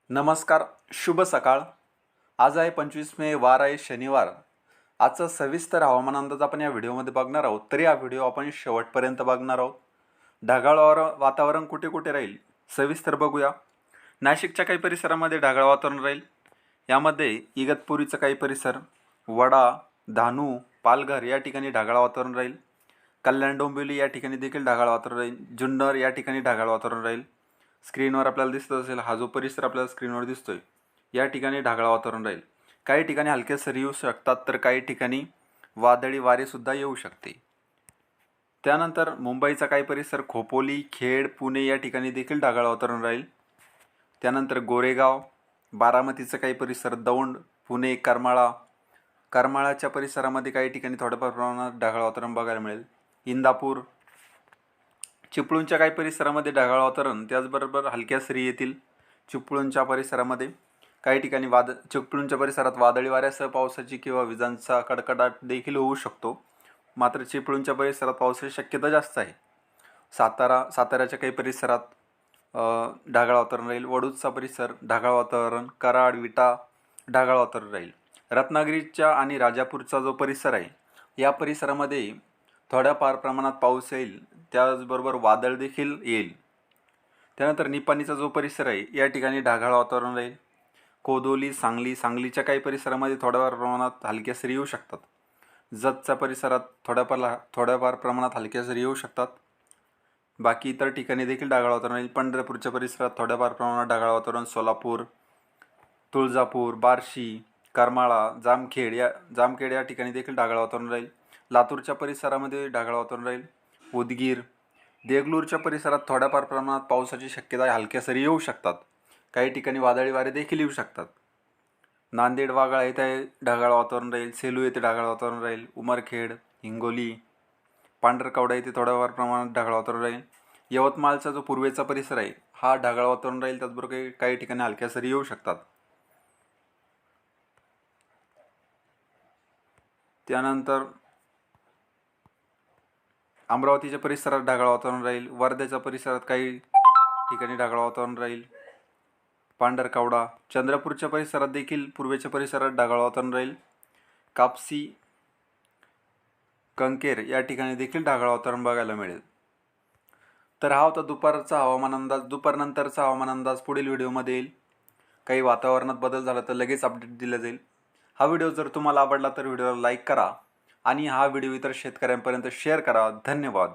नमस्कार, शुभ सकाळ. आज आहे 25 मे, वार आहे शनिवार. आजचा सविस्तर हवामान अंदाज आपण या व्हिडिओमध्ये बघणार आहोत. तरी हा व्हिडिओ आपण शेवटपर्यंत बघणार आहोत. ढगाळ वातावरण कुठे कुठे राहील सविस्तर बघूया. नाशिकच्या काही परिसरामध्ये ढगाळ वातावरण राहील. यामध्ये इगतपुरीचं काही परिसर, वडा, धानू, पालघर या ठिकाणी ढगाळ वातावरण राहील. कल्याण डोंबिवली या ठिकाणी देखील ढगाळ वातावरण राहील. जुन्नर या ठिकाणी ढगाळ वातावरण राहील. स्क्रीनवर आपल्याला दिसत असेल हा जो परिसर आपल्याला स्क्रीनवर दिसतोय या ठिकाणी ढगाळ वातावरण राहील. काही ठिकाणी हलके सरी येऊ शकतात, तर काही ठिकाणी वादळी वारेसुद्धा येऊ शकते. त्यानंतर मुंबईचा काही परिसर, खोपोली, खेड, पुणे या ठिकाणी देखील ढगाळ वातावरण राहील. त्यानंतर गोरेगाव, बारामतीचा काही परिसर, दौंड, पुणे, करमाळाच्या परिसरामध्ये काही ठिकाणी थोड्याफार प्रमाणात ढगाळ वातावरण बघायला मिळेल. इंदापूर, चिपळूणच्या काही परिसरामध्ये ढगाळ वातावरण, त्याचबरोबर हलक्या सरी येतील. चिपळूणच्या परिसरामध्ये काही ठिकाणी चिपळूणच्या परिसरात वादळी वाऱ्यासह पावसाची किंवा विजांचा कडकडाट देखील होऊ शकतो. मात्र चिपळूणच्या परिसरात पावसाची शक्यता जास्त आहे. साताऱ्याच्या काही परिसरात ढगाळ वातावरण राहील. वडूजचा परिसर ढगाळ वातावरण, कराड, विटा ढगाळ वातावरण राहील. रत्नागिरीच्या आणि राजापूरचा जो परिसर आहे या परिसरामध्ये थोड्याफार प्रमाणात पाऊस येईल, त्याचबरोबर वादळ देखील येईल. त्यानंतर निपाणीचा जो परिसर आहे या ठिकाणी ढगाळ वातावरण राहील. कोदोली, सांगलीच्या काही परिसरामध्ये थोड्याफार प्रमाणात हलक्या सरी येऊ शकतात. जतच्या परिसरात थोड्याफार प्रमाणात हलक्या सरी येऊ शकतात. बाकी इतर ठिकाणी देखील ढगाळ वातावरण राहील. पंढरपूरच्या परिसरात थोड्याफार प्रमाणात ढगाळ वातावरण. सोलापूर, तुळजापूर, बार्शी, करमाळा, जामखेड या ठिकाणी देखील ढगाळ वातावरण राहील. लातूरच्या परिसरामध्ये ढगाळ वातावरण राहील. उदगीर, देगलूरच्या परिसरात थोड्याफार प्रमाणात पावसाची शक्यता आहे. हलक्या सरी येऊ शकतात. काही ठिकाणी वादळी वारे देखील येऊ शकतात. नांदेड, वाघाळा येथे ढगाळ वातावरण राहील. सेलू येथे ढगाळ वातावरण राहील. उमरखेड, हिंगोली, पांढरकवडा येथे थोड्याफार प्रमाणात ढगाळ वातावरण राहील. यवतमाळचा जो पूर्वेचा परिसर आहे हा ढगाळ वातावरण राहील. त्याचबरोबर काही ठिकाणी हलक्या सरी येऊ शकतात. त्यानंतर अमरावतीच्या परिसरात ढगाळ वातावरण राहील. वर्ध्याच्या परिसरात काही ठिकाणी ढगाळ वातावरण राहील. पांढरकवडा, चंद्रपूरच्या परिसरात देखील पूर्वेच्या परिसरात ढगाळ वातावरण राहील. कापसी, कंकेर या ठिकाणी देखील ढगाळ वातावरण बघायला मिळेल. तर हा होता दुपारचा हवामान अंदाज. दुपारनंतरचा हवामान अंदाज पुढील व्हिडिओमध्ये येईल. काही वातावरणात बदल झाला तर लगेच अपडेट दिला जाईल. हा व्हिडिओ जर तुम्हाला आवडला तर व्हिडिओला लाईक करा आणि हा व्हिडिओ इतर शेतकऱ्यांपर्यंत शेअर करा. धन्यवाद.